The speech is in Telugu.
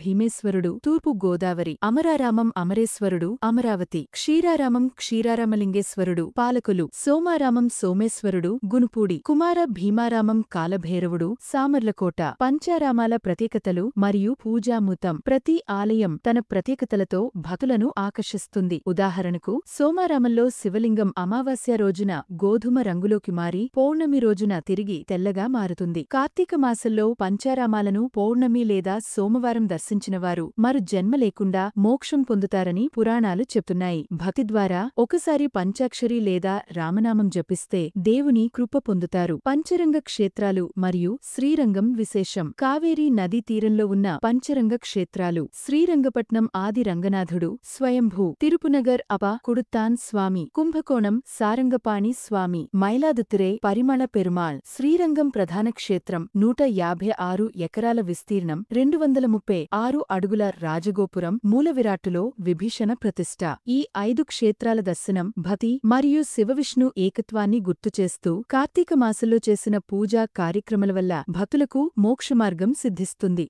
భీమేశ్వరుడు తూర్పు గోదావరి, అమరారామం అమరేశ్వరుడు అమరావతి, క్షీరారామం క్షీరారామలింగేశ్వరుడు పాలకొలు, సోమారామం సోమేశ్వరుడు గునుపూడి, కుమార భీమారామం కాలభైరవుడు సామర్లకోట. పంచారామాల ప్రత్యేకతలు మరియు పూజామూతం. ప్రతి ఆలయం తన ప్రత్యేకతలతో భక్తులను ఆకర్షిస్తుంది. ఉదాహరణకు సోమారామంలో శివలింగం అమావాస్య రోజున గోధుమ రంగులోకి మారి పౌర్ణమి రోజున తిరిగి తెల్లగా మారుతుంది. కార్తీక మాసంలో పంచారామాలను పౌర్ణమి లేదా సోమవారం దర్శించినవారు మరు జన్మ లేకుండా మోక్షం పొందుతారని పురాణాలు చెప్తున్నాయి. భక్తి ద్వారా ఒకసారి పంచాక్షరి లేదా రామనామం జపిస్తే దేవుని కృప పొందుతారు. పంచరంగ క్షేత్రాలు మరియు శ్రీరంగం విశేషం. కావేరీ నదీ తీరంలో ఉన్న పంచరంగ క్షేత్రాలు. శ్రీరంగపట్నం ఆది రంగనాథుడు స్వయంభూ, తిరుపునగర్ అప కుడుత్తాన్ స్వామి, కుంభకోణం సారంగపాణి స్వామి, మైలాదుతురై పరిమళ పెరుమాళ్. శ్రీరంగం ప్రధాన క్షేత్రం 156 ఎకరాల విస్తీర్ణం, 236 అడుగుల రాజగోపురం, మూలవిరాట్టులో విభీషణ ప్రతిష్ఠ. ఈ 5 క్షేత్రాల దర్శనం భక్తి మరియు శివవిష్ణు ఏకత్వాన్ని గుర్తుచేస్తూ కార్తీక మాసంలో చేసిన పూజా కార్యక్రమాల వల్ల భక్తులకు మోక్షమార్గం సిద్ధిస్తుంది.